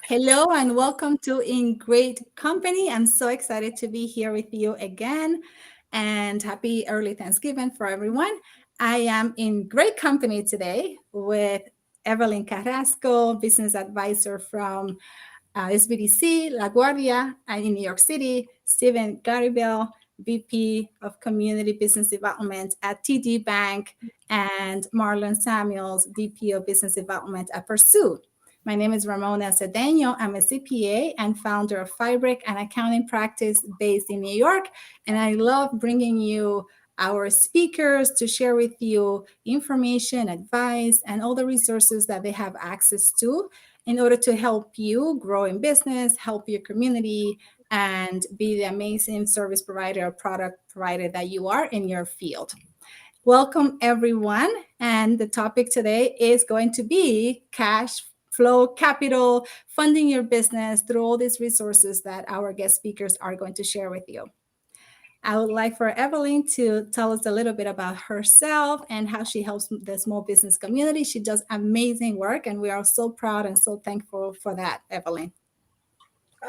Hello and welcome to In Great Company. I'm so excited to be here with you again and happy early Thanksgiving for everyone. I am in great company today with Evelyn Carrasco, business advisor from SBDC, LaGuardia, and in New York City, Stephen Garibell, VP of Community Business Development at TD Bank, and Marlon Samuels, VP of Business Development at Pursuit. My name is Ramona Cedeno. I'm a CPA and founder of Fabric, an accounting practice based in New York. And I love bringing you our speakers to share with you information, advice, and all the resources that they have access to in order to help you grow in business, help your community, and be the amazing service provider or product provider that you are in your field. Welcome, everyone. And the topic today is going to be cash flow capital, funding your business through all these resources that our guest speakers are going to share with you. I would like for Evelyn to tell us a little bit about herself and how she helps the small business community. She does amazing work, and we are so proud and so thankful for that, Evelyn.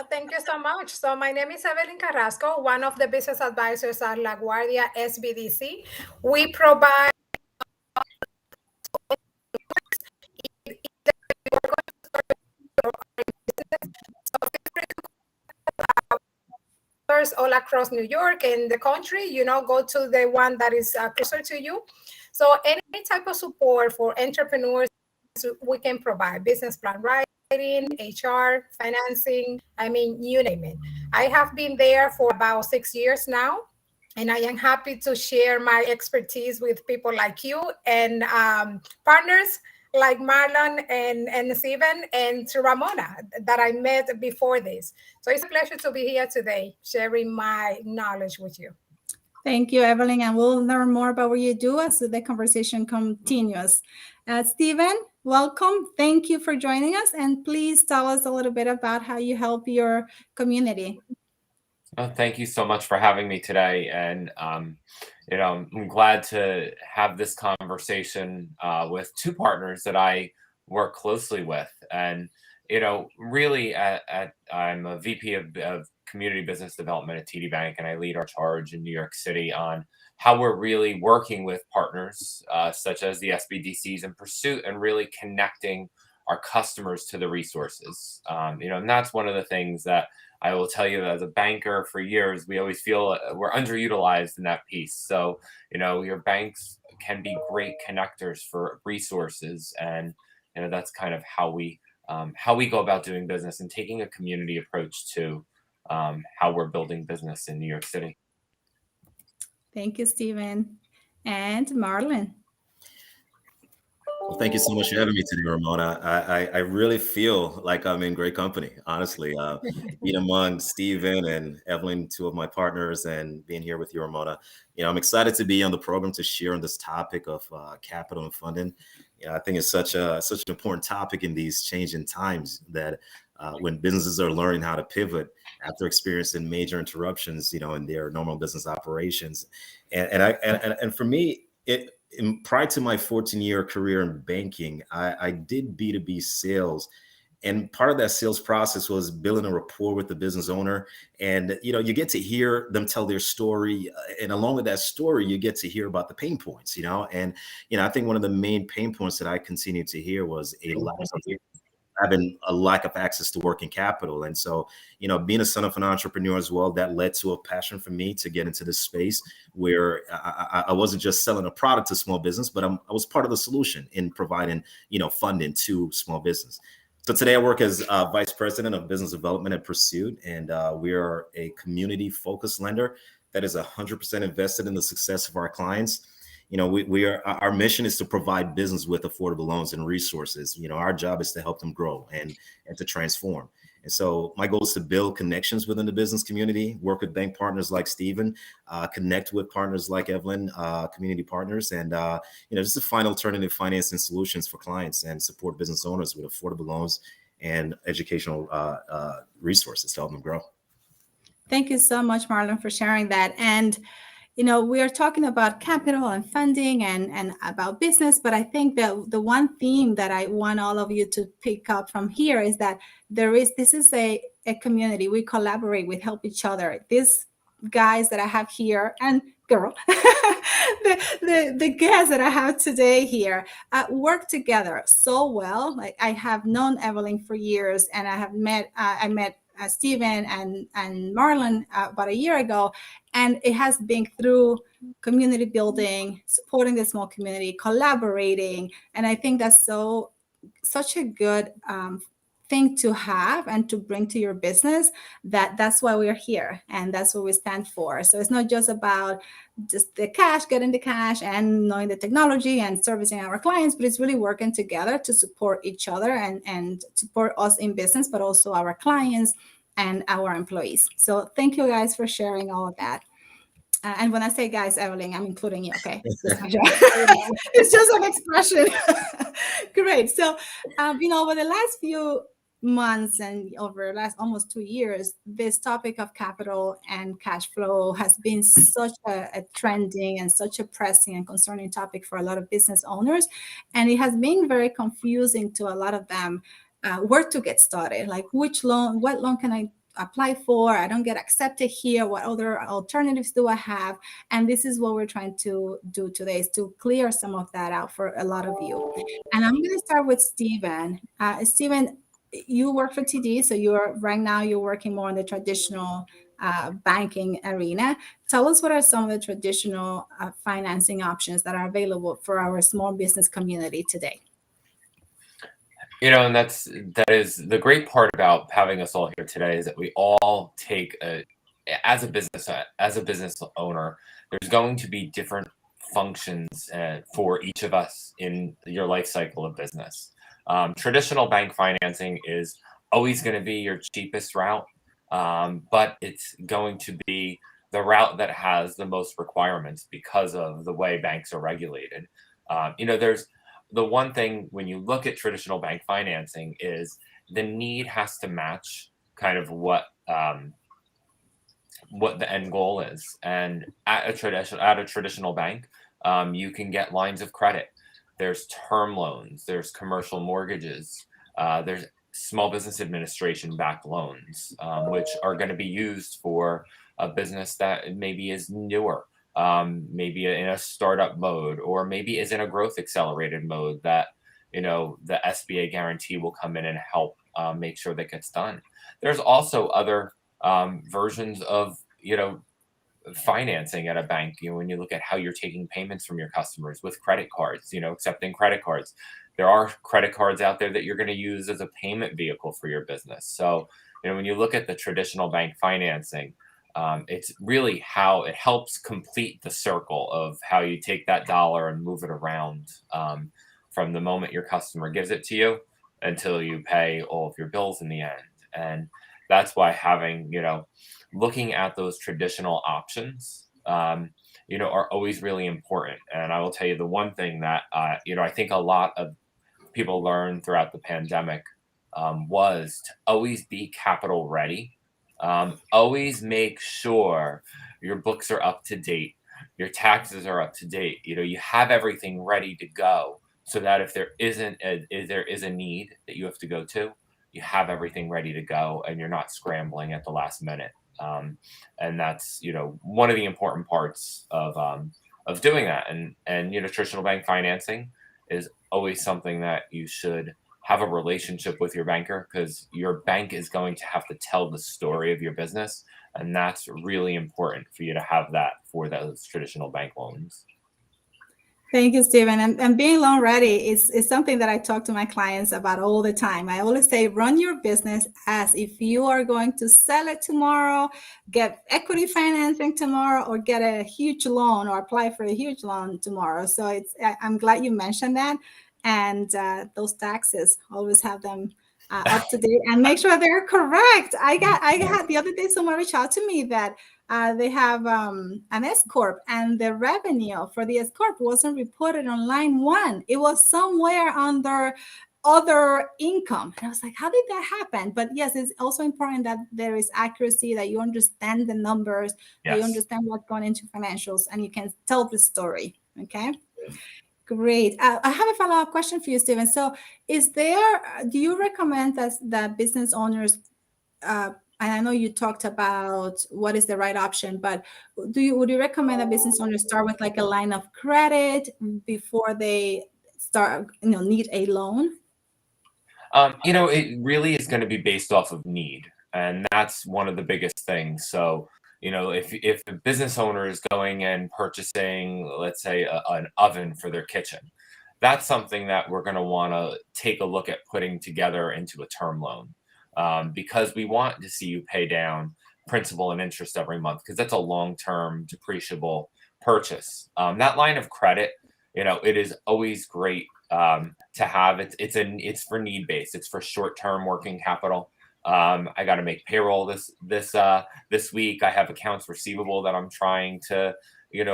Thank you so much. So my name is Evelyn Carrasco, one of the business advisors at LaGuardia SBDC. We provide all across New York and the country. Go to the one that is closer to you. So any type of support for entrepreneurs we can provide: business plan writing, HR, financing. I mean, you name it. I have been there for about 6 years now, and I am happy to share my expertise with people like you and partners like Marlon and Steven and Ramona that I met before this. So it's a pleasure to be here today, sharing my knowledge with you. Thank you, Evelyn, and we'll learn more about what you do as the conversation continues. Stephen, welcome. Thank you for joining us, and please tell us a little bit about how you help your community. Thank you so much for having me today, and I'm glad to have this conversation with two partners that I work closely with. And really, I'm a VP of Community Business Development at TD Bank, and I lead our charge in New York City on how we're really working with partners such as the SBDCs and Pursuit, and really connecting our customers to the resources. And that's one of the things that I will tell you, as a banker for years, we always feel we're underutilized in that piece. So, your banks can be great connectors for resources, and that's kind of how we go about doing business and taking a community approach to how we're building business in New York City. Thank you, Stephen. And Marlon. Well, thank you so much for having me today, Ramona. I really feel like I'm in great company, honestly. Being among Stephen and Evelyn, two of my partners, and being here with you, Ramona. I'm excited to be on the program to share on this topic of capital and funding. I think it's such an important topic in these changing times that when businesses are learning how to pivot after experiencing major interruptions, in their normal business operations, and for me, prior to my 14-year career in banking, I did B2B sales. And part of that sales process was building a rapport with the business owner. And, you get to hear them tell their story. And along with that story, you get to hear about the pain points, And, I think one of the main pain points that I continued to hear was having a lack of access to working capital. And so, being a son of an entrepreneur as well, that led to a passion for me to get into this space where I wasn't just selling a product to small business, but I was part of the solution in providing, funding to small business. So today I work as Vice President of Business Development at Pursuit, and we are a community-focused lender that is 100% invested in the success of our clients. Our mission is to provide business with affordable loans and resources. Our job is to help them grow and to transform. And so my goal is to build connections within the business community, work with bank partners like Stephen, connect with partners like Evelyn, community partners, and just to find alternative financing solutions for clients and support business owners with affordable loans and educational resources to help them grow. Thank you so much, Marlon, for sharing that. And we are talking about capital and funding and about business, but I think that the one theme that I want all of you to pick up from here is that this is a community. We collaborate, we help each other. These guys that I have here and girl, the guests that I have today here work together so well. Like I have known Evelyn for years, and I met Stephen and Marlon about a year ago, and it has been through community building, supporting the small community, collaborating, and I think that's such a good thing to have and to bring to your business. That's why we're here, and that's what we stand for. So it's not just about just the cash, getting the cash and knowing the technology and servicing our clients, but it's really working together to support each other and support us in business, but also our clients and our employees. So thank you guys for sharing all of that. And when I say guys, Evelyn, I'm including you, okay? It's just an expression. Great. So, over the last few months and over the last almost 2 years, this topic of capital and cash flow has been such a trending and such a pressing and concerning topic for a lot of business owners. And it has been very confusing to a lot of them where to get started, like what loan can I apply for? I don't get accepted here. What other alternatives do I have? And this is what we're trying to do today, is to clear some of that out for a lot of you. And I'm going to start with Stephen. Stephen, you work for TD, so right now you're working more in the traditional banking arena. Tell us what are some of the traditional financing options that are available for our small business community today. And that is the great part about having us all here today, is that we all take as a business owner, there's going to be different functions for each of us in your life cycle of business. Traditional bank financing is always going to be your cheapest route, but it's going to be the route that has the most requirements because of the way banks are regulated. There's the one thing when you look at traditional bank financing is the need has to match kind of what the end goal is. And at a traditional bank, you can get lines of credit. There's term loans, there's commercial mortgages, there's small business administration backed loans, which are going to be used for a business that maybe is newer. Maybe in a startup mode, or maybe is in a growth accelerated mode that, the SBA guarantee will come in and help make sure that gets done. There's also other versions of, financing at a bank. When you look at how you're taking payments from your customers with credit cards, accepting credit cards. There are credit cards out there that you're going to use as a payment vehicle for your business. So, when you look at the traditional bank financing, it's really how it helps complete the circle of how you take that dollar and move it around from the moment your customer gives it to you until you pay all of your bills in the end. And that's why having, looking at those traditional options, are always really important. And I will tell you the one thing that, I think a lot of people learned throughout the pandemic was to always be capital ready. Always make sure your books are up to date, your taxes are up to date. You have everything ready to go, so that if there is a need that you have to go to, you have everything ready to go, and you're not scrambling at the last minute. And that's one of the important parts of doing that. And traditional bank financing is always something that you should have a relationship with your banker, because your bank is going to have to tell the story of your business. And that's really important for you to have that for those traditional bank loans. Thank you, Stephen. And being loan ready is something that I talk to my clients about all the time. I always say, run your business as if you are going to sell it tomorrow, get equity financing tomorrow, or get a huge loan or apply for a huge loan tomorrow. So I'm glad you mentioned that. And those taxes, always have them up to date and make sure they're correct. I had the other day someone reached out to me that they have an S corp, and the revenue for the S corp wasn't reported on line 1. It was somewhere under other income. And I was like, how did that happen? But yes, it's also important that there is accuracy, that you understand the numbers, that you Yes. understand what's going into financials, and you can tell the story. Okay. Great. I have a follow-up question for you, Stephen. So, do you recommend that business owners, and I know you talked about what is the right option, but would you recommend that business owners start with like a line of credit before they start, need a loan? It really is going to be based off of need, and that's one of the biggest things. So, if a business owner is going and purchasing, let's say, an oven for their kitchen, that's something that we're going to want to take a look at putting together into a term loan, because we want to see you pay down principal and interest every month, because that's a long-term depreciable purchase. That line of credit, it is always great to have. It's for need based. It's for short term working capital. I got to make payroll this week. I have accounts receivable that I'm trying to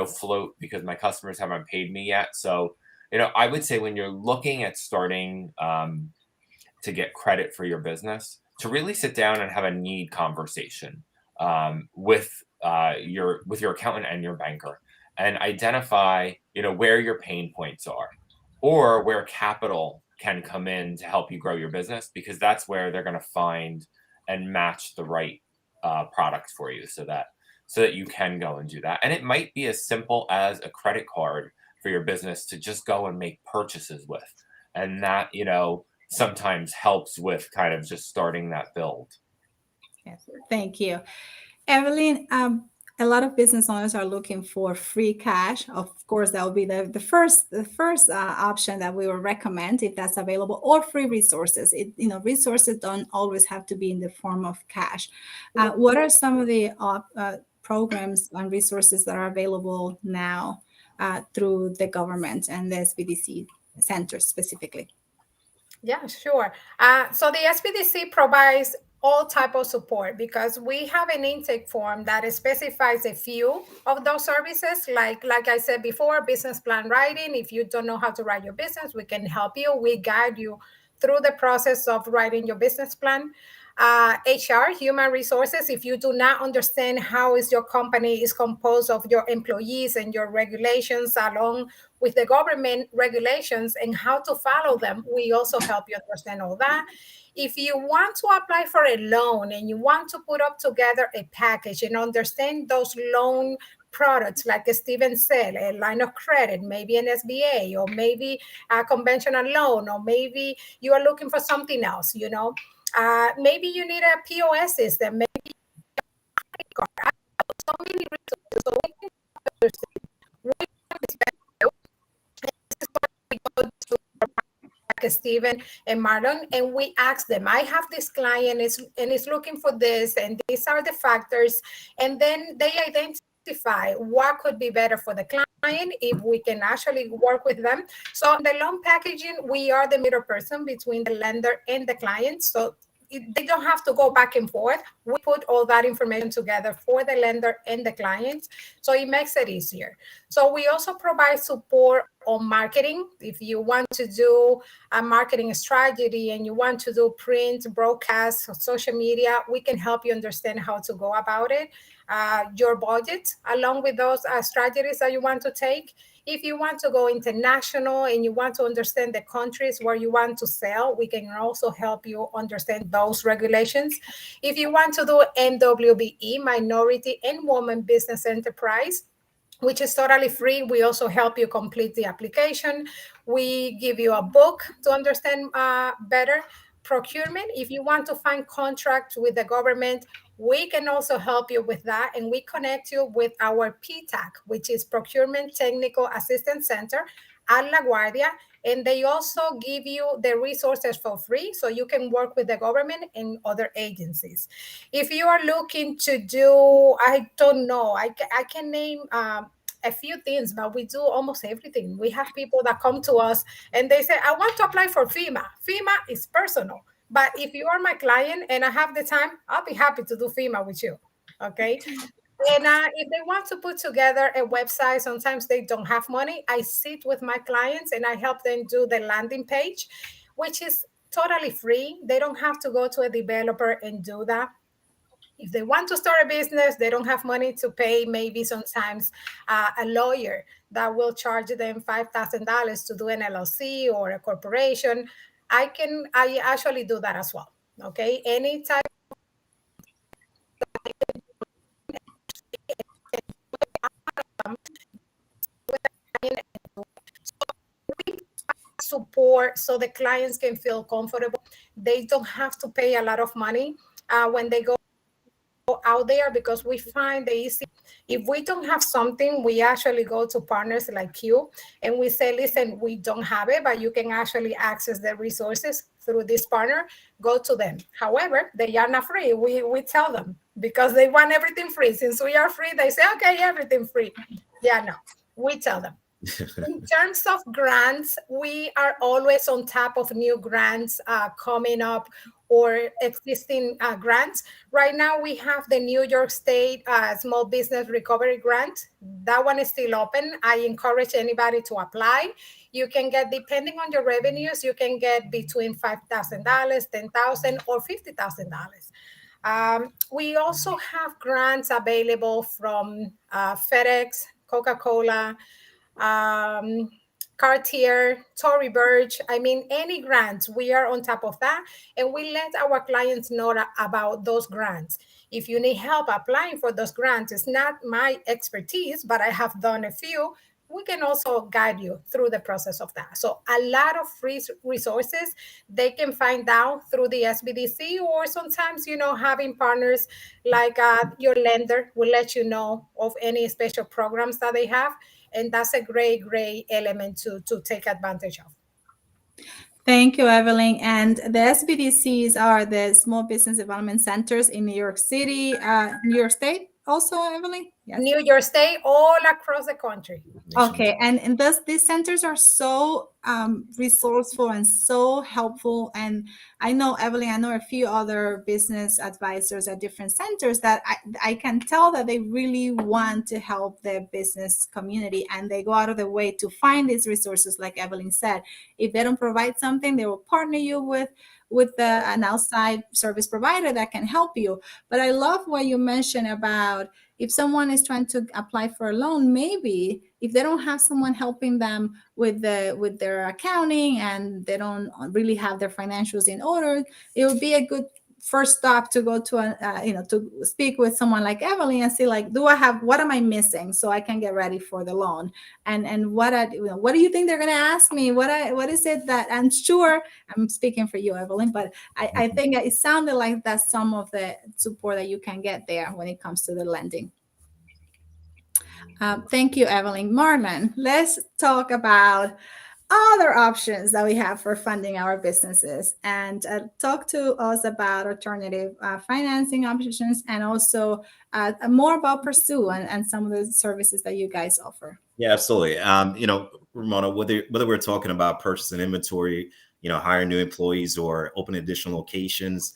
float because my customers haven't paid me yet. So I would say when you're looking at starting to get credit for your business, to really sit down and have a need conversation with your accountant and your banker, and identify where your pain points are, or where capital can come in to help you grow your business, because that's where they're going to find and match the right products for you, so that you can go and do that. And it might be as simple as a credit card for your business to just go and make purchases with, and that sometimes helps with kind of just starting that build. Yes, thank you, Evelyn. A lot of business owners are looking for free cash. Of course, that will be the first option that we will recommend if that's available, or free resources. Resources don't always have to be in the form of cash. What are some of the programs and resources that are available now through the government and the SBDC centers specifically? Yeah, sure. So the SBDC provides all type of support, because we have an intake form that specifies a few of those services. Like I said before, business plan writing. If you don't know how to write your business, we can help you. We guide you through the process of writing your business plan. HR, human resources. If you do not understand how is your company is composed of your employees and your regulations, along with the government regulations and how to follow them, we also help you understand all that. If you want to apply for a loan and you want to put up together a package and understand those loan products, like Steven said, a line of credit, maybe an SBA, or maybe a conventional loan, or maybe you are looking for something else, maybe you need a POS system, maybe so many resources. So we can understand which one is better. This is what we go to like Stephen and Marlon, and we ask them, I have this client and is looking for this, and these are the factors, and then they identify what could be better for the client if we can actually work with them. So in the loan packaging, we are the middle person between the lender and the client. So they don't have to go back and forth. We put all that information together for the lender and the client, so it makes it easier. So we also provide support on marketing. If you want to do a marketing strategy and you want to do print, broadcast, social media, we can help you understand how to go about it. Your budget, along with those strategies that you want to take. If you want to go international and you want to understand the countries where you want to sell, we can also help you understand those regulations. If you want to do MWBE, Minority and Women Business Enterprise, which is totally free, we also help you complete the application. We give you a book to understand better. Procurement, if you want to find contracts with the government, we can also help you with that, and we connect you with our PTAC, which is Procurement Technical Assistance Center at La Guardia, and they also give you the resources for free, so you can work with the government and other agencies. If you are looking to do, I don't know, I can name a few things, but we do almost everything. We have people that come to us and they say, I want to apply for FEMA. FEMA is personal. But if you are my client and I have the time, I'll be happy to do FEMA with you. Okay. And if they want to put together a website, sometimes they don't have money. I sit with my clients and I help them do the landing page. which is totally free. They don't have to go to a developer and do that. If they want to start a business, they don't have money to pay maybe sometimes a lawyer that will charge them $5,000 to do an LLC or a corporation. I actually do that as well. Okay, any type support so the clients can feel comfortable. They don't have to pay a lot of money when they go out there, because we find the easy, if we don't have something, we actually go to partners like you and we say, listen, we don't have it, but you can actually access the resources through this partner. Go to them. However, they are not free. We tell them, because they want everything free. Since we are free, they say, okay, everything free. Yeah, no, we tell them. In terms of grants, we are always on top of new grants coming up or existing grants. Right now, we have the New York State Small Business Recovery Grant. That one is still open. I encourage anybody to apply. You can get, depending on your revenues, you can get between $5,000, $10,000, or $50,000. We also have grants available from FedEx, Coca-Cola, Cartier, Tory Burch. I mean, any grants, we are on top of that. And we let our clients know about those grants. If you need help applying for those grants, it's not my expertise, but I have done a few. We can also guide you through the process of that. So a lot of free resources they can find out through the SBDC, or sometimes, having partners like your lender will let you know of any special programs that they have. And that's a great element to take advantage of. Thank you, Evelyn. And the SBDCs are the Small Business Development Centers in New York City, New York State also, Evelyn? Yes. New York State, all across the country. Okay, and these centers are so resourceful and so helpful. And I know, Evelyn, I know a few other business advisors at different centers that I can tell that they really want to help the business community, and they go out of their way to find these resources. Like Evelyn said, if they don't provide something, they will partner you with an outside service provider that can help you. But I love what you mentioned about if someone is trying to apply for a loan, maybe if they don't have someone helping them with their accounting and they don't really have their financials in order, it would be a good first stop to go to to speak with someone like Evelyn and see, like, what am I missing so I can get ready for the loan, and what do you think they're going to ask me, what is it that I'm sure, I'm speaking for you, Evelyn, but I think it sounded like that's some of the support that you can get there when it comes to the lending. Thank you, Evelyn. Marlon, let's talk about other options that we have for funding our businesses, and talk to us about alternative financing options, and also more about Pursue and some of the services that you guys offer. Yeah, absolutely. Ramona, whether we're talking about purchasing inventory, hiring new employees or opening additional locations,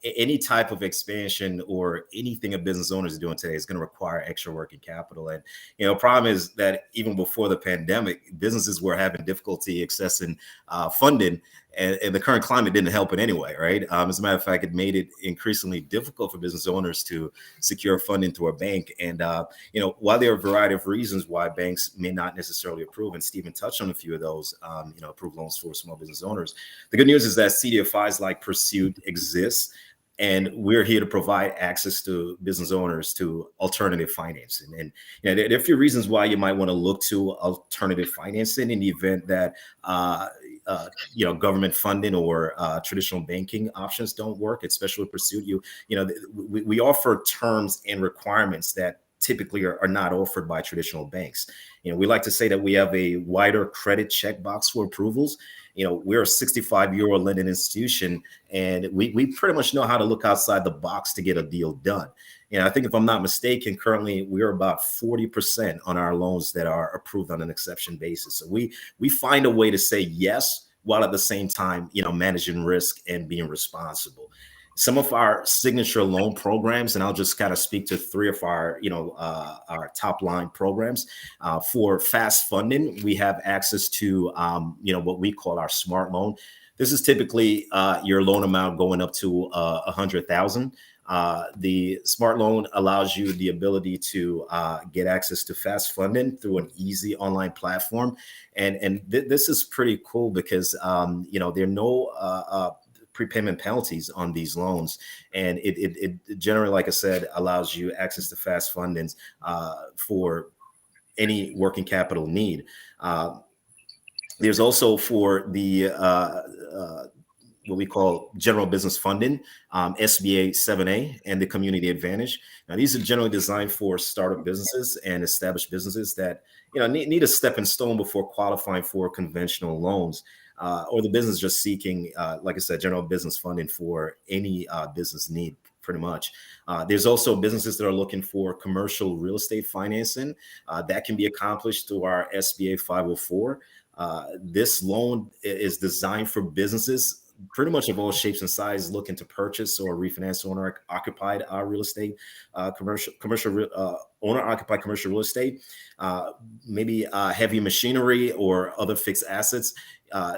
any type of expansion or anything a business owner is doing today is going to require extra working capital. And, problem is that even before the pandemic, businesses were having difficulty accessing funding, and the current climate didn't help it anyway, right? As a matter of fact, it made it increasingly difficult for business owners to secure funding through a bank. And, while there are a variety of reasons why banks may not necessarily approve, and Stephen touched on a few of those, approve loans for small business owners, the good news is that CDFIs like Pursuit exist, and we're here to provide access to business owners to alternative financing. And there are a few reasons why you might want to look to alternative financing in the event that government funding or traditional banking options don't work, especially with Pursuit. We offer terms and requirements that typically are not offered by traditional banks. We like to say that we have a wider credit checkbox for approvals. We're a 65-year-old lending institution, and we pretty much know how to look outside the box to get a deal done. I think, if I'm not mistaken, currently we're about 40% on our loans that are approved on an exception basis. So we find a way to say yes, while at the same time, managing risk and being responsible. Some of our signature loan programs, and I'll just kind of speak to three of our top line programs. For fast funding, we have access to, what we call our smart loan. This is typically your loan amount going up to 100,000. The Smart Loan allows you the ability to get access to fast funding through an easy online platform, and this is pretty cool because there are no prepayment penalties on these loans, and it generally, like I said, allows you access to fast fundings for any working capital need. There's also for the what we call general business funding, SBA 7A and the Community Advantage. Now, these are generally designed for startup businesses and established businesses that need a stepping stone before qualifying for conventional loans, or the business just seeking, like I said, general business funding for any business need. Pretty much. There's also businesses that are looking for commercial real estate financing that can be accomplished through our SBA 504. This loan is designed for businesses pretty much of all shapes and sizes looking to purchase or refinance owner-occupied real estate, owner-occupied commercial real estate, maybe heavy machinery or other fixed assets.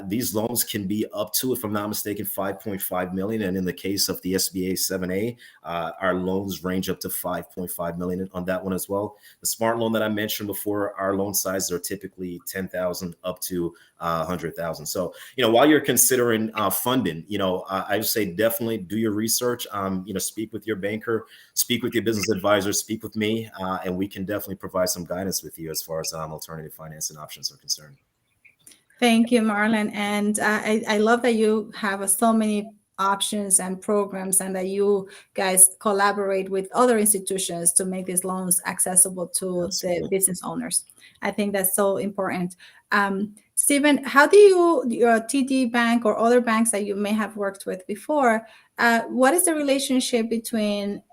These loans can be up to, if I'm not mistaken, 5.5 million. And in the case of the SBA 7A, our loans range up to 5.5 million on that one as well. The Smart Loan that I mentioned before, our loan sizes are typically 10,000 up to 100,000. So, while you're considering funding, I would say definitely do your research. Speak with your banker, speak with your business advisor, speak with me, and we can definitely provide some guidance with you as far as alternative financing options are concerned. Thank you, Marlon. And I love that you have so many options and programs, and that you guys collaborate with other institutions to make these loans accessible to the business owners. I think that's so important. Stephen, how do your TD Bank or other banks that you may have worked with before, what is the relationship between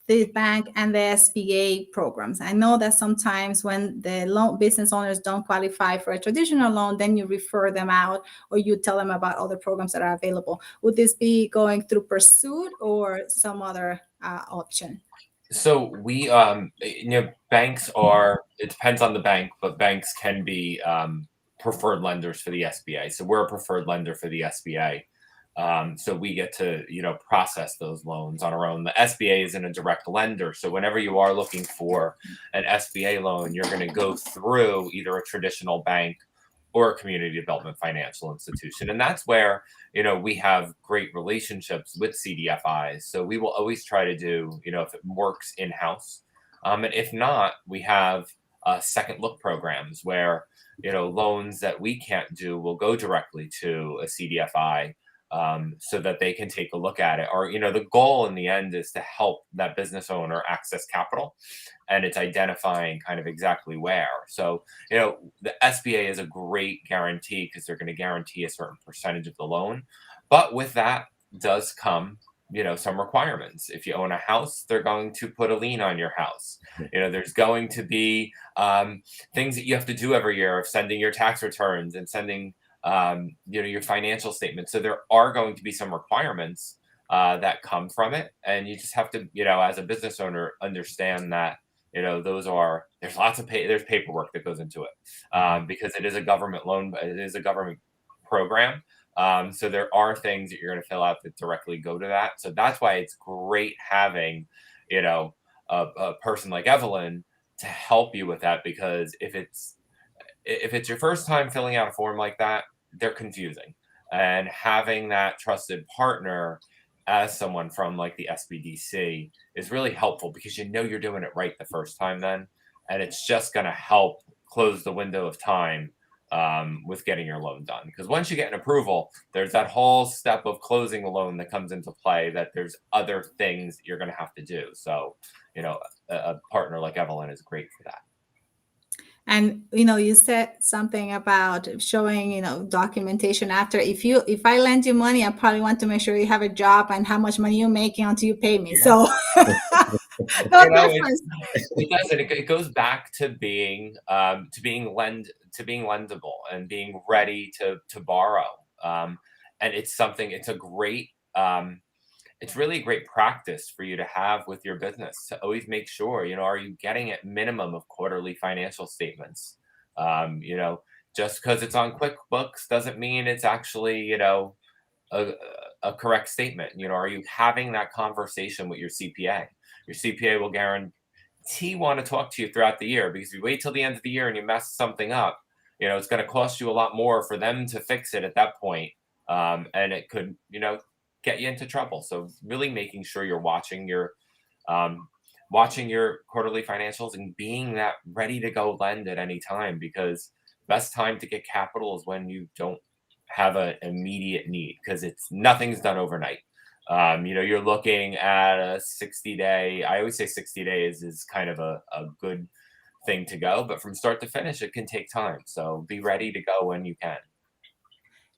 the bank and the SBA programs? I know that sometimes when the business owners don't qualify for a traditional loan, then you refer them out or you tell them about other programs that are available. Would this be going through Pursuit or some other option? So we, banks it depends on the bank, but banks can be preferred lenders for the SBA. So we're a preferred lender for the SBA. So we get to, process those loans on our own. The SBA isn't a direct lender. So whenever you are looking for an SBA loan, you're going to go through either a traditional bank or a community development financial institution. And that's where, we have great relationships with CDFIs. So we will always try to do, if it works in-house. And if not, we have second look programs where, loans that we can't do will go directly to a CDFI. So that they can take a look at it. Or, the goal in the end is to help that business owner access capital, and it's identifying kind of exactly where. So, the SBA is a great guarantee because they're going to guarantee a certain percentage of the loan. But with that does come, some requirements. If you own a house, they're going to put a lien on your house. There's going to be things that you have to do every year of sending your tax returns and sending your financial statement. So there are going to be some requirements that come from it. And you just have to, as a business owner, understand that, there's lots of there's paperwork that goes into it because it is a government loan, but it is a government program. So there are things that you're going to fill out that directly go to that. So that's why it's great having, a person like Evelyn to help you with that, because if it's your first time filling out a form like that, they're confusing. And having that trusted partner as someone from like the SBDC is really helpful because you're doing it right the first time then. And it's just going to help close the window of time with getting your loan done. Because once you get an approval, there's that whole step of closing the loan that comes into play, that there's other things you're going to have to do. So, a partner like Evelyn is great for that. And you said something about showing documentation after. If I lend you money, I probably want to make sure you have a job and how much money you're making until you pay me. So it does, and it goes back to being lendable and being ready to borrow. And it's really a great practice for you to have with your business to always make sure, are you getting at minimum of quarterly financial statements? just because it's on QuickBooks doesn't mean it's actually, you know, a correct statement. You know, are you having that conversation with your CPA? Your CPA will guarantee want to talk to you throughout the year, because if you wait till the end of the year and you mess something up, you know, it's going to cost you a lot more for them to fix it at that point. And it could, you know, get you into trouble. So really making sure you're watching your quarterly financials and being that ready to go lend at any time, because best time to get capital is when you don't have an immediate need, because nothing's done overnight. You know, you're looking at a 60-day. I always say 60 days is kind of a good thing to go, but from start to finish, it can take time. So be ready to go when you can.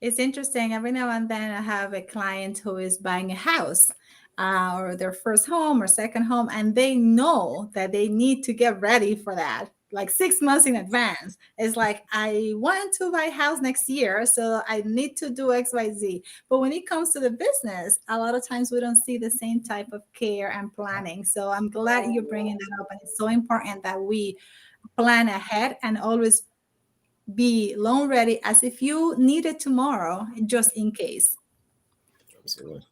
It's interesting. Every now and then I have a client who is buying a house, or their first home or second home, and they know that they need to get ready for that like 6 months in advance. It's like, I want to buy a house next year, so I need to do XYZ. But when it comes to the business, a lot of times we don't see the same type of care and planning. So I'm glad you're bringing that up. And it's so important that we plan ahead and always be loan ready as if you need it tomorrow, just in case. Absolutely.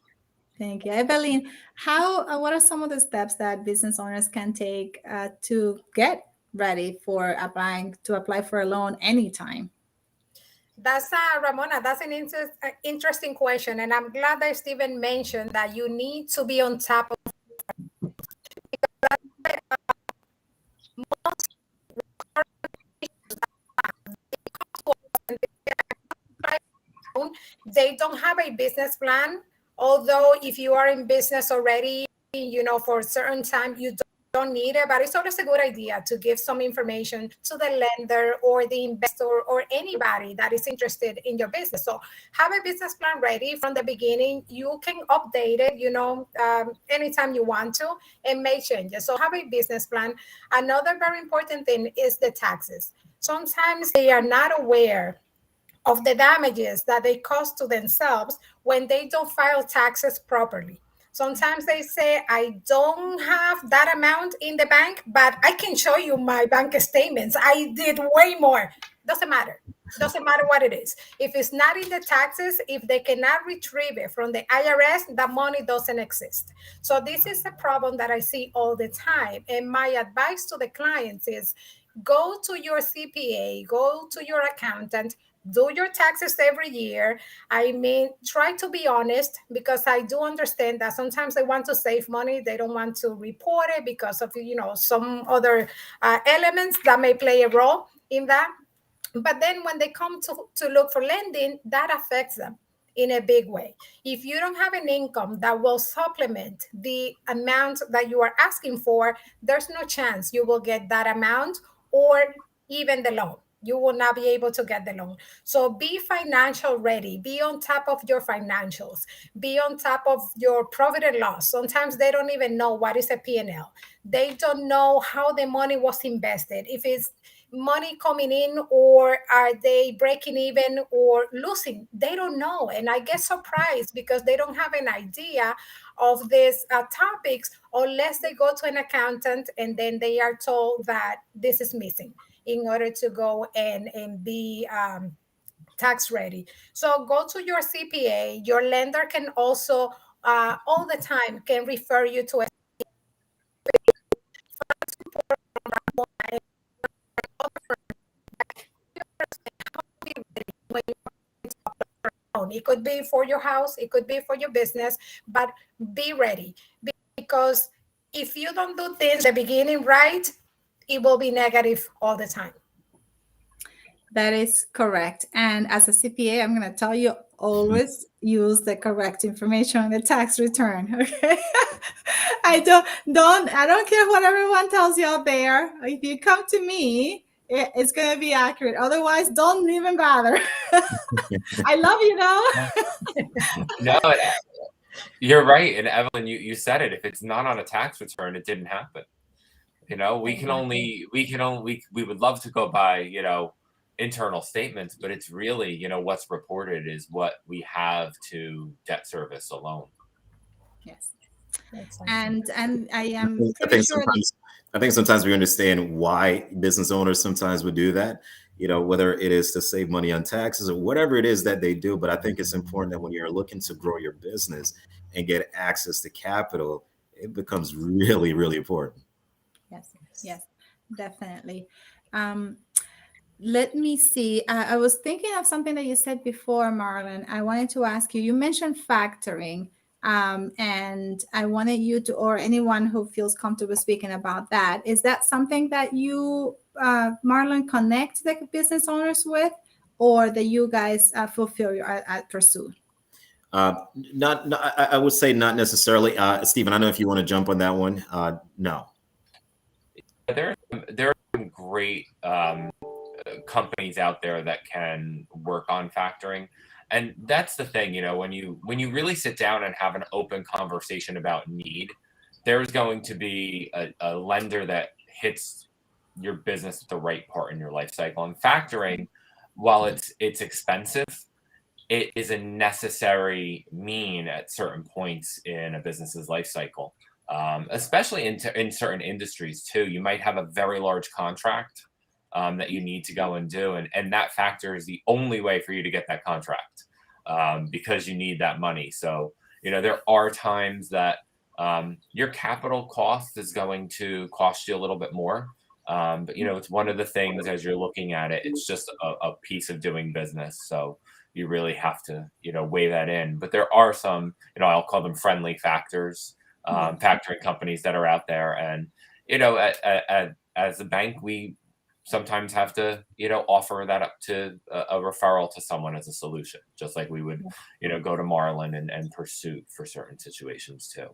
Thank you. Evelyn, what are some of the steps that business owners can take to get ready for apply for a loan anytime? That's Ramona. That's an interesting question, and I'm glad that Stephen mentioned that you need to be on top of. They don't have a business plan. Although if you are in business already, you know, for a certain time, you don't need it, but it's always a good idea to give some information to the lender or the investor or anybody that is interested in your business. So have a business plan ready from the beginning. You can update it, you know, anytime you want to, and make changes. So have a business plan. Another very important thing is the taxes. Sometimes they are not aware of the damages that they cause to themselves when they don't file taxes properly. Sometimes they say, I don't have that amount in the bank, but I can show you my bank statements. I did way more. Doesn't matter. Doesn't matter what it is. If it's not in the taxes, if they cannot retrieve it from the IRS, the money doesn't exist. So this is a problem that I see all the time. And my advice to the clients is go to your CPA, go to your accountant, do your taxes every year. I mean, try to be honest, because I do understand that sometimes they want to save money. They don't want to report it because of, you know, some other elements that may play a role in that. But then when they come to look for lending, that affects them in a big way. If you don't have an income that will supplement the amount that you are asking for, there's no chance you will get that amount or even the loan. You will not be able to get the loan. So be financial ready. Be on top of your financials. Be on top of your profit and loss. Sometimes they don't even know what is a P&L. They don't know how the money was invested. If it's money coming in, or are they breaking even or losing? They don't know. And I get surprised because they don't have an idea of these topics unless they go to an accountant and then they are told that this is missing in order to go and be tax ready. So go to your CPA. Your lender can also all the time can refer you to a it could be for your house, it could be for your business, but be ready, because if you don't do things at the beginning right, it will be negative all the time. That is correct. And as a CPA, I'm going to tell you, always use the correct information on the tax return. Okay. I don't care what everyone tells you out there. If you come to me, it's going to be accurate. Otherwise, don't even bother. I love you though. No, you're right. And Evelyn, you said it. If it's not on a tax return, it didn't happen. You know, we would love to go by, you know, internal statements, but it's really, you know, what's reported is what we have to debt service alone. Yes. And I am I think sometimes we understand why business owners sometimes would do that. whether it is to save money on taxes or whatever it is that they do. But I think it's important that when you're looking to grow your business and get access to capital, it becomes really, really important. Yes, yes, definitely. Um, Let me see. I was thinking of something that you said before, Marlon. I wanted to ask you. You mentioned factoring, and I wanted you to, or anyone who feels comfortable speaking about that. Is that something that you, Marlon, connect the business owners with, or that you guys fulfill your pursue? I would say not necessarily. Stephen, I know if you want to jump on that one. No. There are some great companies out there that can work on factoring, and that's the thing. When you really sit down and have an open conversation about need, there's going to be a lender that hits your business at the right part in your life cycle. And factoring, while it's expensive, it is a necessary mean at certain points in a business's life cycle, especially in certain industries too. You might have a very large contract that you need to go and do, and that factor is the only way for you to get that contract, because you need that money. So there are times that your capital cost is going to cost you a little bit more, but it's one of the things as you're looking at it. It's just a piece of doing business. So you really have to, weigh that in. But there are some, I'll call them friendly factors, factoring companies that are out there. And, as a bank, we sometimes have to, offer that up to a referral to someone as a solution, just like we would, go to Marlon and Pursuit for certain situations too.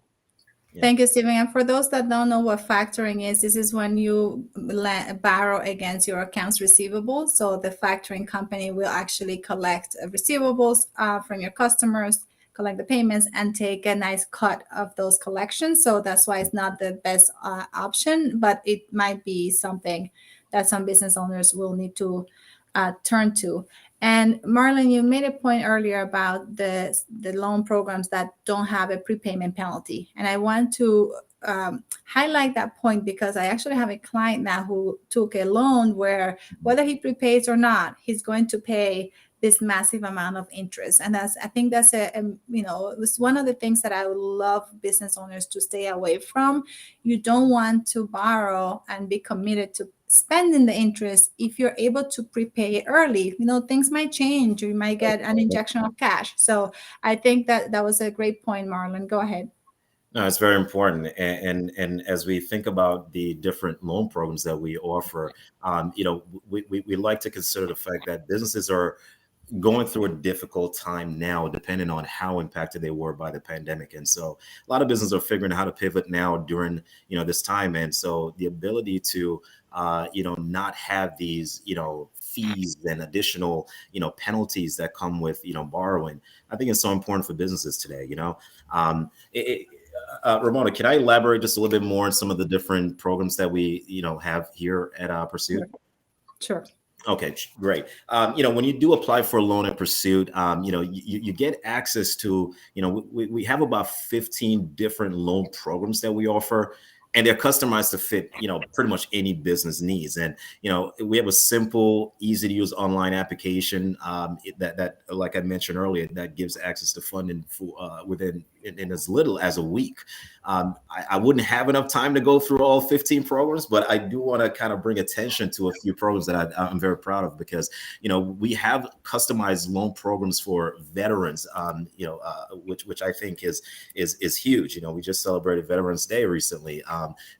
Yeah. Thank you, Stephen. And for those that don't know what factoring is, this is when you borrow against your accounts receivable. So the factoring company will actually collect receivables from your customers, collect the payments, and take a nice cut of those collections. So that's why it's not the best option, but it might be something that some business owners will need to turn to. And Marlon, you made a point earlier about the loan programs that don't have a prepayment penalty. And I want to highlight that point because I actually have a client now who took a loan where whether he prepays or not, he's going to pay this massive amount of interest. And I think that's it was one of the things that I would love business owners to stay away from. You don't want to borrow and be committed to spending the interest. If you're able to prepay early, things might change. You might get an injection of cash. So I think that was a great point, Marlon. Go ahead. No, it's very important. And as we think about the different loan programs that we offer, we like to consider the fact that businesses are going through a difficult time now, depending on how impacted they were by the pandemic. And so a lot of businesses are figuring out how to pivot now during, this time. And so the ability to, not have these, fees and additional, penalties that come with, borrowing, I think it's so important for businesses today. Ramona, can I elaborate just a little bit more on some of the different programs that we, have here at Pursuit? Sure. Okay, great. When you do apply for a loan at Pursuit, you get access to, we have about 15 different loan programs that we offer, and they're customized to fit, pretty much any business needs. And, we have a simple, easy to use online application that, like I mentioned earlier, that gives access to funding within in as little as a week. I wouldn't have enough time to go through all 15 programs, but I do want to kind of bring attention to a few programs that I'm very proud of because, we have customized loan programs for veterans, which I think is huge. We just celebrated Veterans Day recently.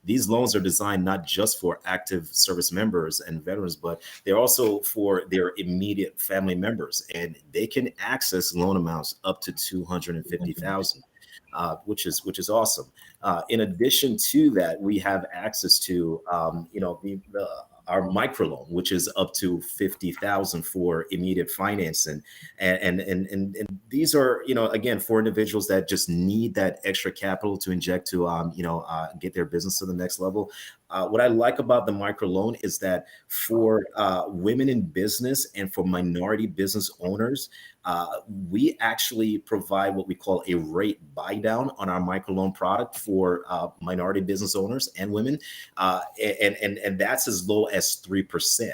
These loans are designed not just for active service members and veterans, but they're also for their immediate family members, and they can access loan amounts up to $250,000. Which is awesome. In addition to that, we have access to our microloan, which is up to $50,000 for immediate financing, and these are again for individuals that just need that extra capital to inject to get their business to the next level. What I like about the microloan is that for women in business and for minority business owners, we actually provide what we call a rate buy down on our microloan product for minority business owners and women, and that's as low as 3%.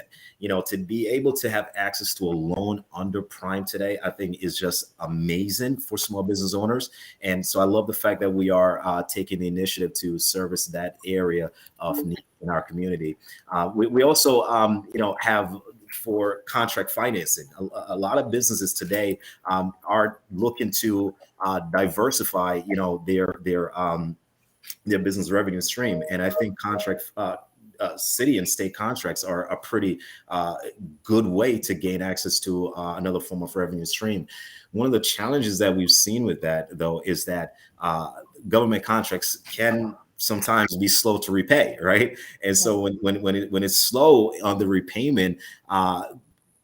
To be able to have access to a loan under prime today, I think is just amazing for small business owners. And so I love the fact that we are taking the initiative to service that area of need in our community. We also, have for contract financing. A lot of businesses today are looking to diversify, their business revenue stream, and I think city and state contracts are a pretty good way to gain access to another form of revenue stream. One of the challenges that we've seen with that, though, is that government contracts can sometimes be slow to repay, right? And so when it's slow on the repayment,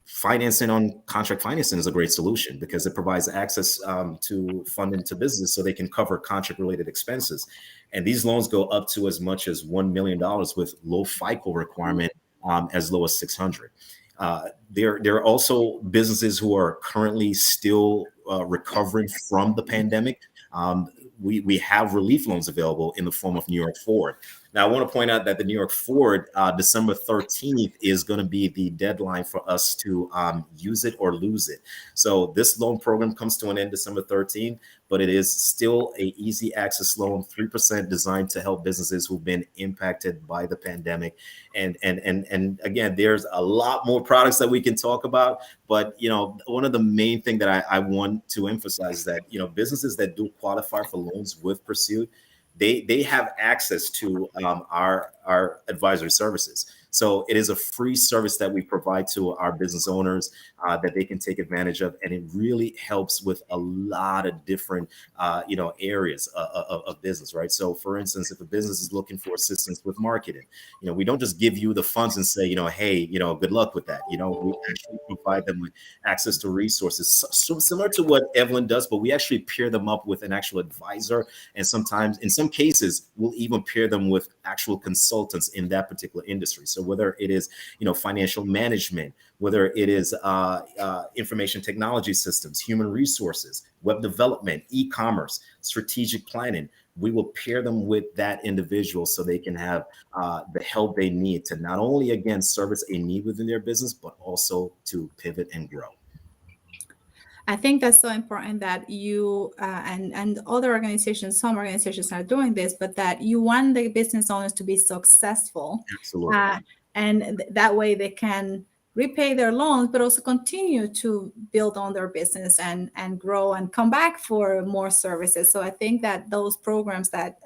financing on contract financing is a great solution because it provides access to funding to businesses so they can cover contract related expenses. And these loans go up to as much as $1 million with low FICO requirement, as low as 600. There are also businesses who are currently still recovering from the pandemic. We have relief loans available in the form of New York Forward. Now, I want to point out that the New York Forward, December 13th is going to be the deadline for us to use it or lose it. So this loan program comes to an end December 13th, but it is still a easy access loan, 3% designed to help businesses who've been impacted by the pandemic. And again, there's a lot more products that we can talk about, but one of the main thing that I want to emphasize is that businesses that do qualify for loans with Pursuit, they have access to our advisory services. So it is a free service that we provide to our business owners that they can take advantage of, and it really helps with a lot of different areas of business, right? So, for instance, if a business is looking for assistance with marketing, we don't just give you the funds and say, hey, good luck with that. We actually provide them with access to resources, so similar to what Evelyn does, but we actually pair them up with an actual advisor, and sometimes, in some cases, we'll even pair them with actual consultants in that particular industry. So whether it is, financial management, whether it is information technology systems, human resources, web development, e-commerce, strategic planning, we will pair them with that individual so they can have the help they need to not only, again, service a need within their business, but also to pivot and grow. I think that's so important that you and other organizations, some organizations are doing this, but that you want the business owners to be successful. Absolutely. And that way they can repay their loans, but also continue to build on their business and grow and come back for more services. So I think that those programs that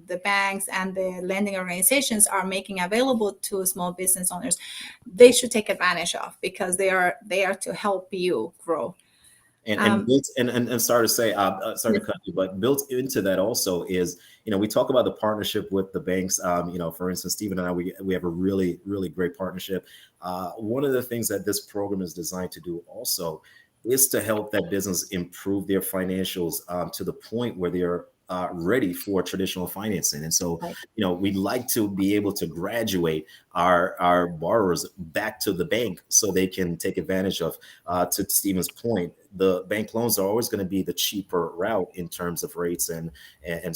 the banks and the lending organizations are making available to small business owners, they should take advantage of, because they are to help you grow. And sorry to say, sorry to cut you, but built into that also is, we talk about the partnership with the banks. For instance, Stephen and I, we have a really, really great partnership. One of the things that this program is designed to do also is to help that business improve their financials to the point where they're ready for traditional financing. And so, we'd like to be able to graduate our borrowers back to the bank so they can take advantage of, to Stephen's point, the bank loans are always going to be the cheaper route in terms of rates and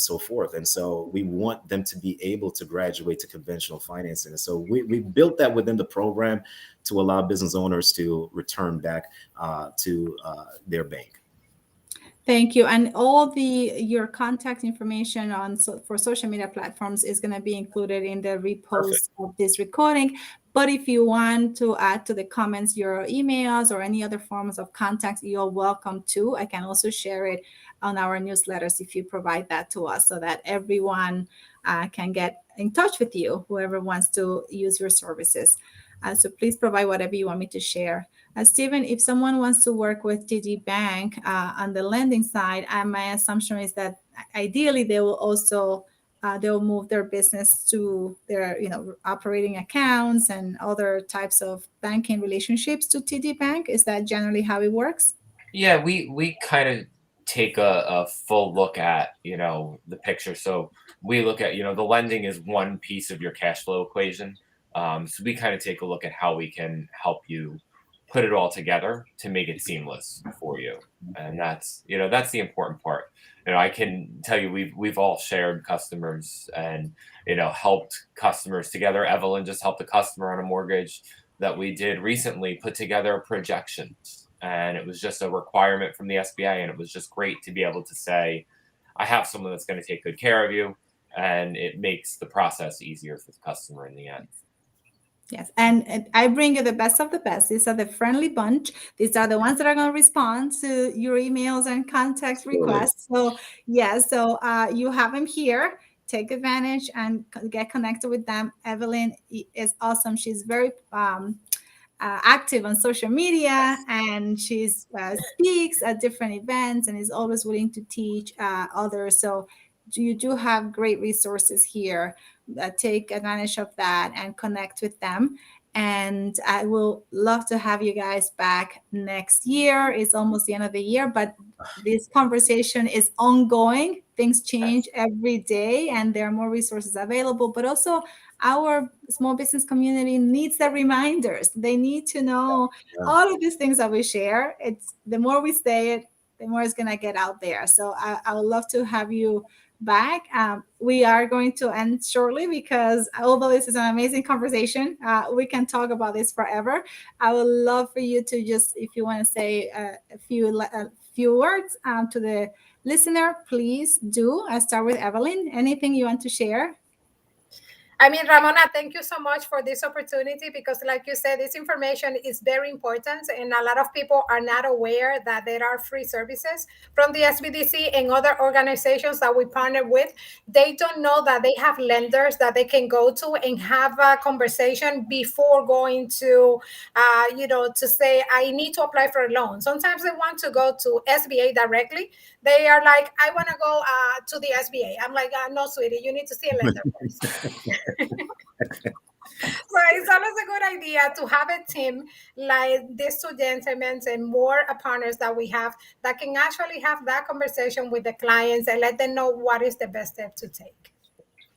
so forth. And so we want them to be able to graduate to conventional financing. And so we built that within the program to allow business owners to return back to their bank. Thank you. And all your contact information for social media platforms is going to be included in the repost of this recording. But if you want to add to the comments your emails or any other forms of contact, you're welcome to. I can also share it on our newsletters if you provide that to us, so that everyone can get in touch with you, whoever wants to use your services. So please provide whatever you want me to share. Stephen, if someone wants to work with TD Bank on the lending side, my assumption is that ideally they will also they'll move their business to their operating accounts and other types of banking relationships to TD Bank. Is that generally how it works? Yeah, we kind of take a full look at, the picture. So we look at, the lending is one piece of your cash flow equation. So we kind of take a look at how we can help you put it all together to make it seamless for you. And that's the important part. I can tell you we've all shared customers and, helped customers together. Evelyn just helped a customer on a mortgage that we did recently put together a projection. And it was just a requirement from the SBA. And it was just great to be able to say, I have someone that's going to take good care of you. And it makes the process easier for the customer in the end. Yes, and I bring you the best of the best. These are the friendly bunch. These are the ones that are going to respond to your emails and contact requests. So, yeah, so you have them here. Take advantage and get connected with them. Evelyn is awesome. She's very active on social media, and she's speaks at different events and is always willing to teach others. So you do have great resources here. Take advantage of that and connect with them. And I will love to have you guys back next year. It's almost the end of the year, but this conversation is ongoing. Things change every day, and there are more resources available. But also, our small business community needs the reminders. They need to know all of these things that we share. It's the more we say it, the more it's going to get out there. So I would love to have you back. We are going to end shortly because although this is an amazing conversation, we can talk about this forever. I would love for you to just, if you want to say a few words to the listener, please do. I'll start with Evelyn. Anything you want to share? I mean, Ramona, thank you so much for this opportunity because, like you said, this information is very important, and a lot of people are not aware that there are free services from the SBDC and other organizations that we partner with. They don't know that they have lenders that they can go to and have a conversation before going to, to say, I need to apply for a loan. Sometimes they want to go to SBA directly. They are like, I want to go to the SBA. I'm like, no, sweetie, you need to see a lender first. So it's always a good idea to have a team like these two gentlemen and more partners that we have that can actually have that conversation with the clients and let them know what is the best step to take.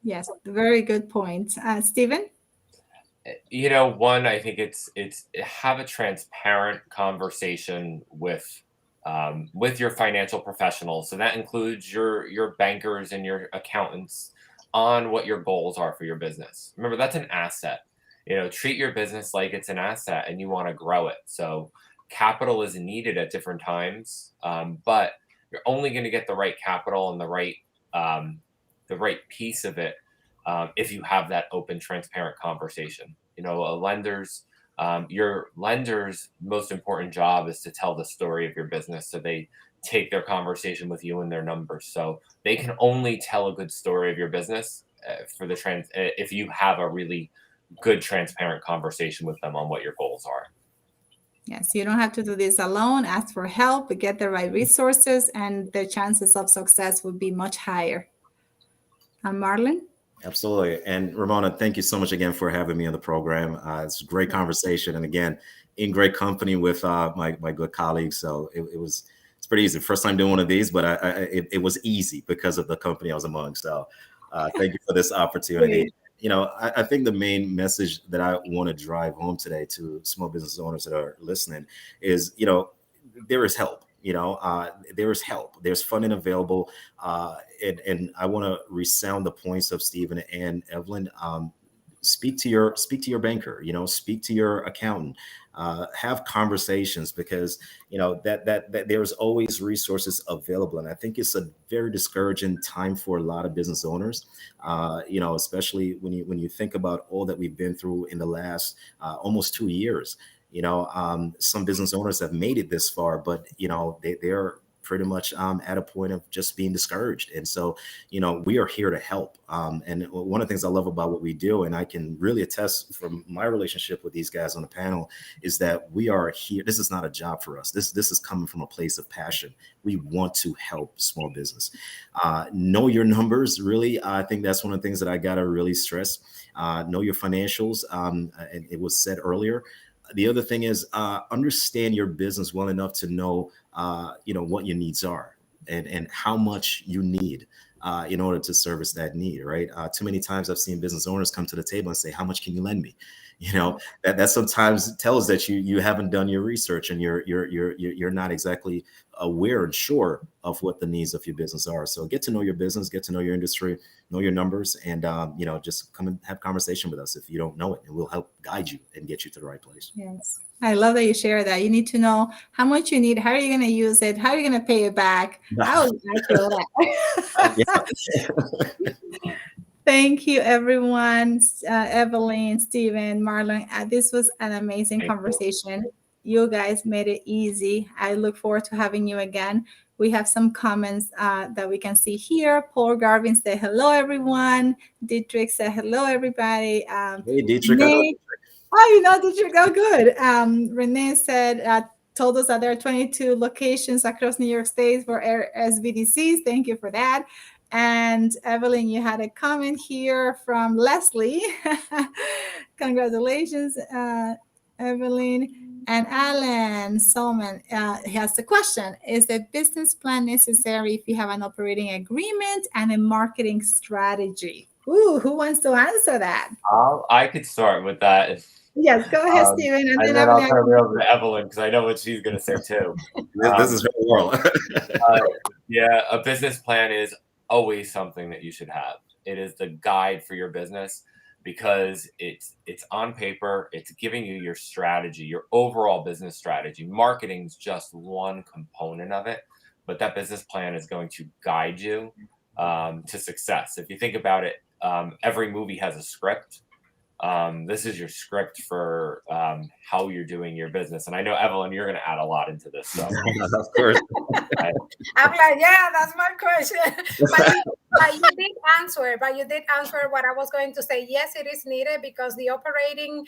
Yes, very good point. Stephen? One, I think it's have a transparent conversation with your financial professionals. So that includes your bankers and your accountants on what your goals are for your business. Remember, that's an asset. Treat your business like it's an asset and you want to grow it. So capital is needed at different times, but you're only going to get the right capital and the right piece of it if you have that open, transparent conversation. Your lender's most important job is to tell the story of your business. So they take their conversation with you and their numbers. So they can only tell a good story of your business if you have a really good, transparent conversation with them on what your goals are. Yes, you don't have to do this alone. Ask for help, get the right resources, and the chances of success would be much higher. Marlon? Absolutely. And Ramona, thank you so much again for having me on the program. It's a great conversation. And again, in great company with my good colleagues. So it's pretty easy. First time doing one of these, but it was easy because of the company I was among. So thank you for this opportunity. I think the main message that I want to drive home today to small business owners that are listening is, there is help. There is help. There's funding available. And I want to resound the points of Stephen and Evelyn. Speak to your banker, speak to your accountant, have conversations because, that there's always resources available. And I think it's a very discouraging time for a lot of business owners, especially when you think about all that we've been through in the last almost 2 years. Some business owners have made it this far, but, they're pretty much at a point of just being discouraged. And so, we are here to help. And one of the things I love about what we do, and I can really attest from my relationship with these guys on the panel, is that we are here. This is not a job for us. This is coming from a place of passion. We want to help small business. Know your numbers. Really, I think that's one of the things that I got to really stress. Know your financials. And it was said earlier. The other thing is understand your business well enough to know, what your needs are. and how much you need in order to service that need, right? Too many times I've seen business owners come to the table and say, how much can you lend me? That sometimes tells that you haven't done your research and you're not exactly aware and sure of what the needs of your business are. So get to know your business, get to know your industry, know your numbers, and just come and have conversation with us if you don't know it, and we'll help guide you and get you to the right place. Yes. I love that you share that. You need to know how much you need, how are you going to use it, how are you going to pay it back. I would like to know that. Thank you, everyone. Evelyn, Stephen, Marlon. This was an amazing conversation. You guys made it easy. I look forward to having you again. We have some comments that we can see here. Paul Garvin said, hello, everyone. Dietrich said, hello, everybody. Hey, Dietrich. Dietrich, oh, good. Renee said, told us that there are 22 locations across New York State for SBDCs. Thank you for that. And Evelyn, you had a comment here from Leslie. Congratulations, Evelyn. And Alan Solomon has the question: is a business plan necessary if you have an operating agreement and a marketing strategy? Ooh, who wants to answer that? I could start with that. Yes, go ahead, Stephen. And then I'll turn it over to Evelyn because I know what she's going to say too. This is her world. Yeah, a business plan is always something that you should have. It is the guide for your business because it's on paper. It's giving you your strategy, your overall business strategy. Marketing is just one component of it, but that business plan is going to guide you to success. If you think about it, every movie has a script. This is your script for how you're doing your business. And I know, Evelyn, you're going to add a lot into this. So. Of course. I'm like, yeah, that's my question. But you did answer what I was going to say. Yes, it is needed because the operating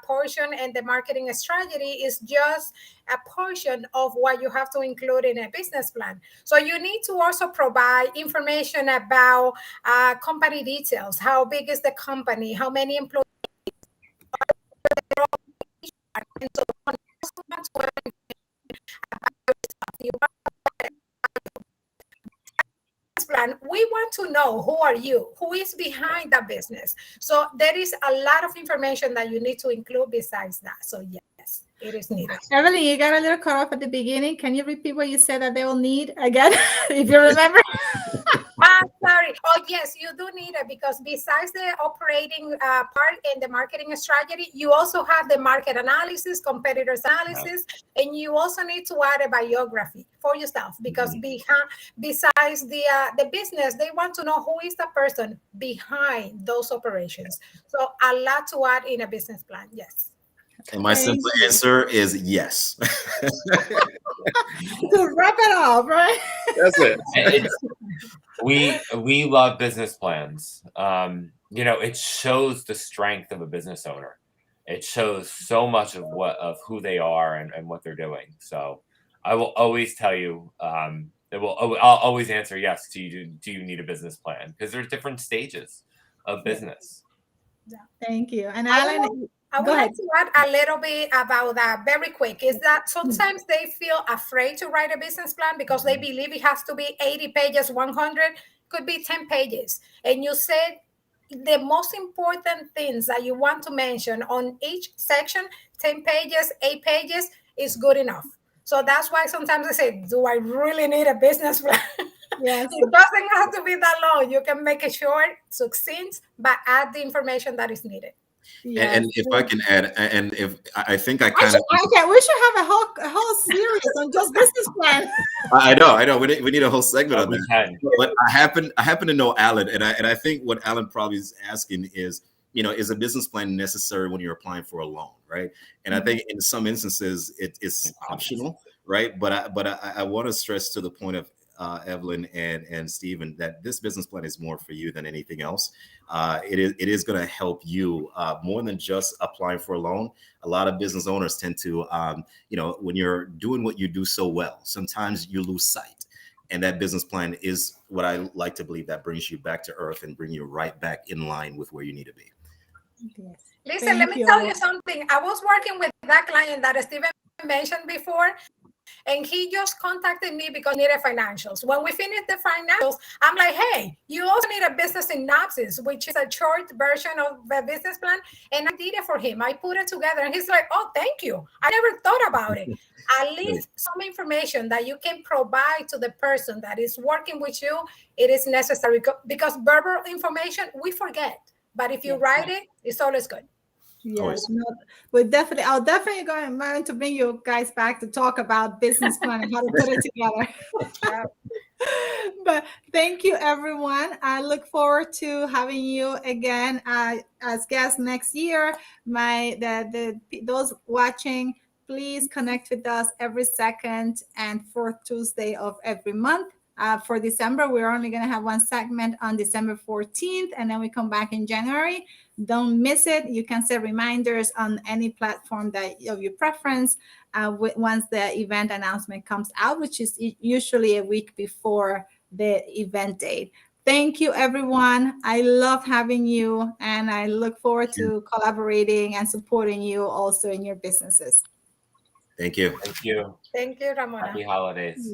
portion and the marketing strategy is just a portion of what you have to include in a business plan. So you need to also provide information about company details. How big is the company? How many employees? And so plan, we want to know who are you, who is behind that business. So there is a lot of information that you need to include besides that. So yes, it is needed. Evelyn, you got a little cut off at the beginning. Can you repeat what you said that they will need again, if you remember? Sorry. Oh, yes, you do need it because besides the operating part and the marketing strategy, you also have the market analysis, competitors analysis, and you also need to add a biography for yourself because besides the business, they want to know who is the person behind those operations. So a lot to add in a business plan. Yes. And my simple answer is yes. To wrap it up, right? That's it. We love business plans. It shows the strength of a business owner. It shows so much of who they are and what they're doing. So I will always tell you, I'll always answer yes to you. Do you need a business plan? Because there's different stages of business. Yeah. Thank you. And Alan, I would like to add a little bit about that very quick, is that sometimes they feel afraid to write a business plan because they believe it has to be 80 pages, 100, could be 10 pages. And you said the most important things that you want to mention on each section, 10 pages, 8 pages is good enough. So that's why sometimes I say, do I really need a business plan? Yes. It doesn't have to be that long. You can make it short, succinct, but add the information that is needed. Yes. And if I can add, and if I think I kind of we should have a whole series on just business plan. I know we need a whole segment on that. But I happen to know Alan, and I think what Alan probably is asking is, is a business plan necessary when you're applying for a loan, right? And I think in some instances it's optional, right? But I want to stress to the point of Evelyn and Stephen that this business plan is more for you than anything else. It is going to help you more than just applying for a loan. A lot of business owners tend to, when you're doing what you do so well, sometimes you lose sight. And that business plan is what I like to believe that brings you back to earth and bring you right back in line with where you need to be. Yes. Listen, let me tell you something. I was working with that client that Stephen mentioned before. And he just contacted me because he needed financials. When we finished the financials, I'm like, hey, you also need a business synopsis, which is a short version of the business plan. And I did it for him. I put it together. And he's like, oh, thank you. I never thought about it. At least some information that you can provide to the person that is working with you, it is necessary, because verbal information we forget. But if you write it, it's always good. Yes, no, I'll definitely going to bring you guys back to talk about business plan and how to put it together. Yeah. But thank you, everyone. I look forward to having you again as guests next year. Those watching, please connect with us every second and fourth Tuesday of every month. For December, we're only going to have one segment on December 14th, and then we come back in January. Don't miss it. You can set reminders on any platform that of your preference once the event announcement comes out, which is usually a week before the event date. Thank you, everyone. I love having you, and I look forward to collaborating and supporting you also in your businesses. Thank you. Thank you. Thank you, Ramona. Happy holidays.